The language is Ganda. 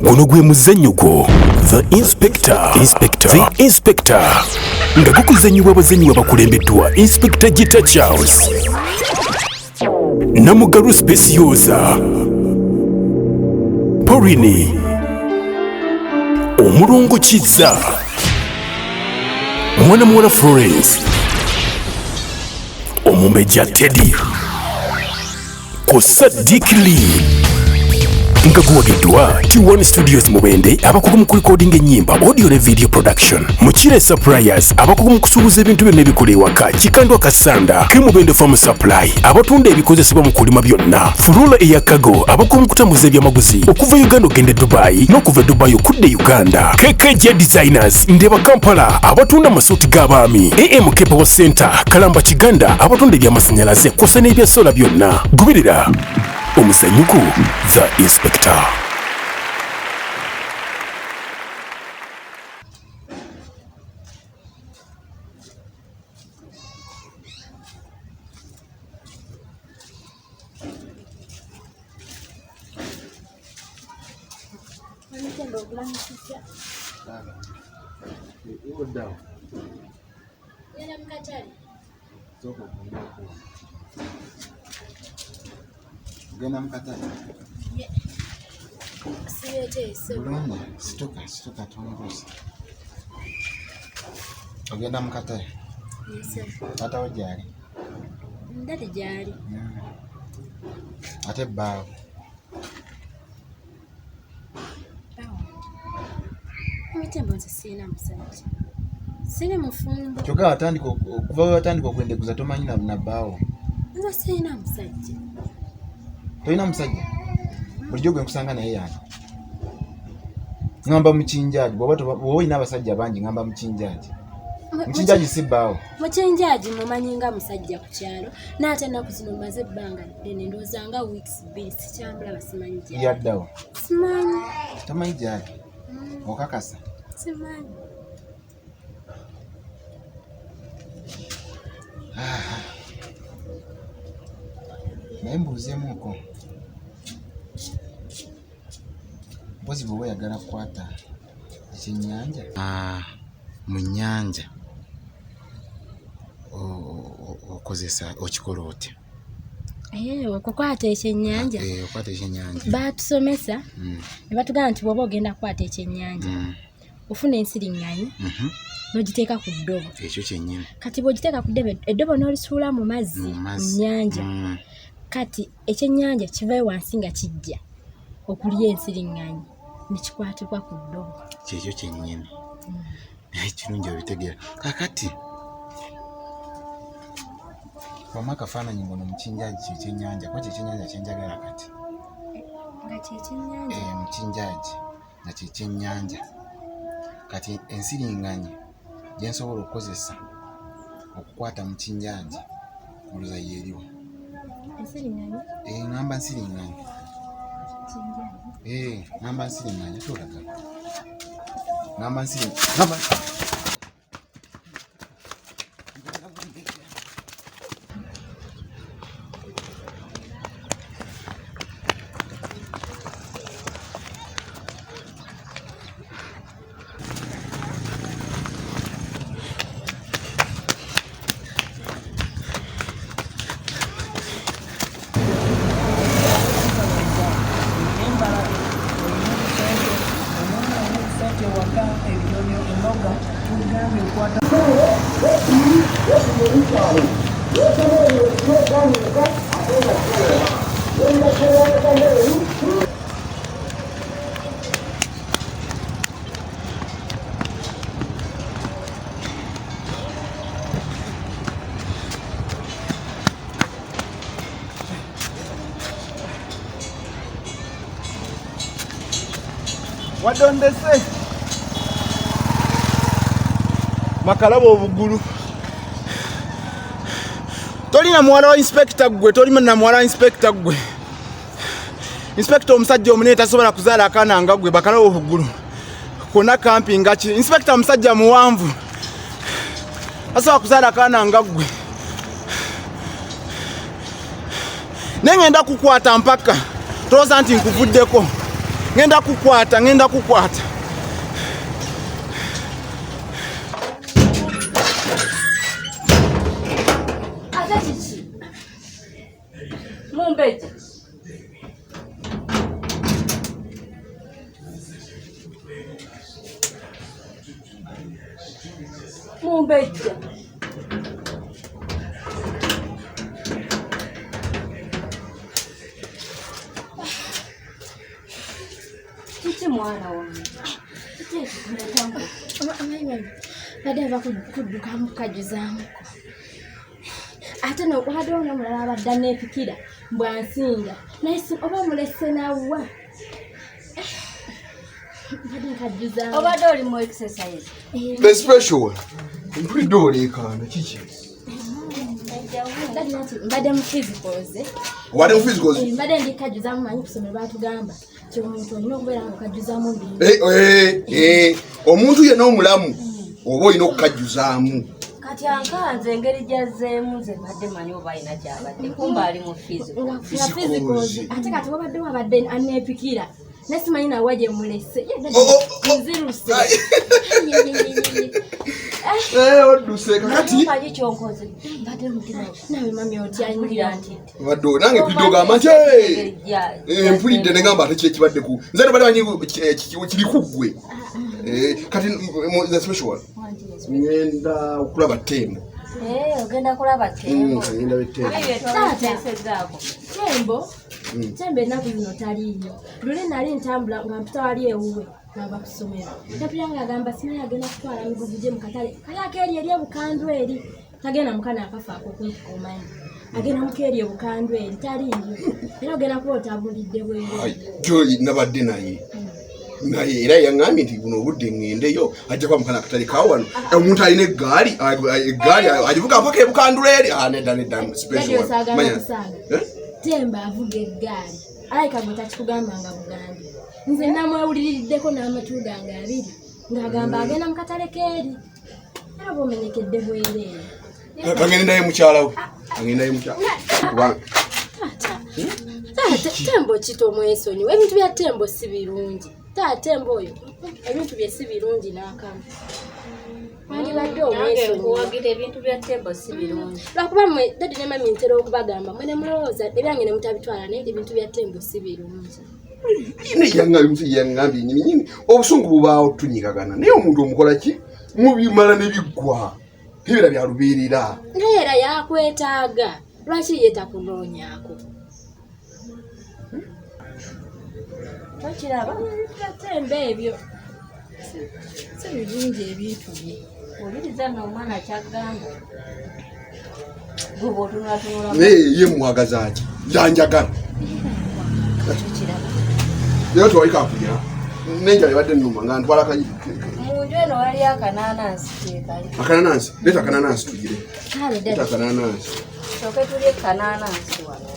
Guno gwe muzannyo gwo The Inspector. The Inspector. Nga gukuzannyibwa abazannyi abakulembeddwa Inspector Gita Charles, Namugaru Speciosa, Porini, Omulongo Kizza, Mwana Muwala Florence, Mumbejja Teddy, Kosa Dikli. Nga guwagiddwa T1 Studios Mubende, abakugu mu recording ennyimba, audio ne video production. Mukire Suppliers, abakugu mu kusuubuza ebintu byonna ebikola ewaka. Kikandwa Kasanda, Mubende Farm Supply, abatunda ebikozesebwa mu kulima byonna. Furula eya Kago, abakugu mu kutambuza ebyamaguzi okuva Uganda okugenda Dubai, n'okuva Dubai okudde Uganda. KKJ Designers, Ndeba Kampala, abatunda amasuuti g'abaami. AMK Power Center, Kalamba Kiganda, abatunda ebyamasannyalaze kw'ossa n'ebya sola byonna. Goberera omuzannyo gwo The Inspector. Gena mkatari. Bulungi, situka tongoza. Ogenda mkatari. Yes. Tata ojali. Ndali jali. Ate bawo. Tembo nze sina musajja. Sina mufumbo. Kyoka watandika okwendeguza tomanyi na bawo. Nze sina musajja. Toyina musajja? Bulijjo gwe nkusanga naye yani. Ngamba mukinjaji, bw'oba oyina abasajja bangi ngamba mukinjaji. Mukinjaji si bawo. Mukinjaji mumanyi nga musajja ku kyalo. N'ate ennaku zino maze ebbanga ddene ndowooza nga weeks 2 sikyambula basimanyi gyali. Yaddawo. Simanyi. Tamanyi gyali. Okakasa. Simanyi. Naye mbuuzeemuko. Mpozi bwe weyagala kukwata ekyennyanja? Mu nnyanja okozesa okikola otya? Okukwata ekyennyanja. Okwata ekyennyanja. Baatusomesa ne batugamba nti bw'oba ogenda kukwata ekyennyanja ofuna ensiriŋŋanyi n'ogiteeka ku ddobo. Ekyo kyennyini. Kati bw'ogiteeka ku ddobo, eddobo n'olisuula mu mazzi mu nnyanja. Kati ekyennyanja kivayo wansi nga kijja okulya ensiriŋŋanyi ne kikwatibwa ku ddobo. Kyekyo kyennyini. Kirungi obitegeera. Kakati wamma akafaananyi ngono mukinjaji kyekyennyanja kuba kyekyennyanja kyenjagala kati. Nga kyekyennyanja? Mukinjaji nga kyekyennyanja. Kati ensiriŋŋanyi gye nsobola okukozesa okukwata mukinjaji olowooza yeeriwa? Ensiriŋŋanyi? Ngamba nsiriŋŋanyi. Ngamba nsiriŋŋanyi tolaga. Ngamba nsiriŋŋanyi. Wadondese makalabo obugulu. Tolina muwala wa inspector gwe, tolina na muwala wa inspector gwe. Inspector omusajja omunene tasobola kuzaala akaana nga gwe, bakalabo obugulu. Kona camping achi. Inspector omusajja muwanvu tasobola kuzaala akaana nga gwe. Nengenda kukwata mpaka tolooza nti nkuvuddeko. ngenda kukwata. Mumbejja. Mumbejja. Kiki mwana wange. Badde bakudduka mukajuzamu. Ate n'obadde omulala abadde neepikira bwansinga naye oba mulese nawa badde nkajuzamu. Obadde oli mu exercise. The special one. Mpulidde oleekaana kiki? Mbadde mu physicals. Wadde mu physicals? Mbadde ndikajuzamu manyi kusomero baatugamba nti omuntu olina okubeera ng'okajjuzamu mbiri. Omuntu yenna omulamu oba olina okukajjuzaamu. Kati ankanze engeri gyazzeemu nze mbadde manyi oba alina kyabadde kumba ali mu physicals. Ate kati wabadde wabadde aneepikira nesimanyi nawa gye mulese nziruse. Odduse kakati Kaji kyonkoze. Mbadde mutima nawe mami otyanjira nti badde nange mpulidde ogamba nti mpulidde ne ngamba ate kyekibadde ku nze ne badde manyi kiri ku ggwe. Kati the special one. Ngenda okulaba Tembo. Ogenda kulaba Tembo. Ngenda Tembo. Tembo ennaku zino taliiyo. Luli nali ntambula nga mpita wali ewuwe ng'ava ku ssomero. Tapiranga agamba simanyi agenda kutwala migugu gye mu katale. Kali akeeri eri ebukandwa eri. Tagenda mukana akafaako okuntuka omanyi. Agenda mukeeri ebukandwa eri taliiyo. Era ogenda kuba otabulidde bweru. Joyi nabadde naye. Naye era yaŋŋambye nti buno obudde ŋŋendeyo ajja kuba mukana akatale ka wano. Omuntu alina eggaali agivuga mpaka ebukandula eri. Nedda special one. Tembo avuga eggaali. Alayika gwe takikugamba nga Buganda. Nze namwewuliriddeko n'amatu gange abiri ng'agamba agenda mu katale keeri. Era bw'omenyekedde bwereere. Agendayo mukyala we. Agendayo mukyala. Tembo kito mwesonyiwa. Ebintu bya Tembo si birungi. Tembo oyo ebintu bye si birungi n'akamu. Wandibadde omwesonyiwa. Kuwagira ebintu bya Tembo si birungi. Lwakuba mmwe dadi ne mami ntera okubagamba mwene mulowooza ebyange ne mutabitwala naye ebintu bya Tembo si birungi. Yaŋŋambye nyini obusungu bubaawo tunyigagana naye omuntu omukola ki mubimala ne biggwa ebira bya lubeerera. Naye era yakwetaaga lwaki ye takunoonyaako. Tokiraba? Tembo ebyo si birungi ebintu bye. Owuliriza n'omwana kyagamba. Gwe otunulatunula. Ye muwagaza ki? Janjagala. Leo tuwaika kuja. Nenjala ibadde nnuma nga ntwala kanyi. Munju eno wali akananansi teekali. Akananansi? Leta akananansi tugire. Kale Leta akananansi. Soke tulye kananansi wano.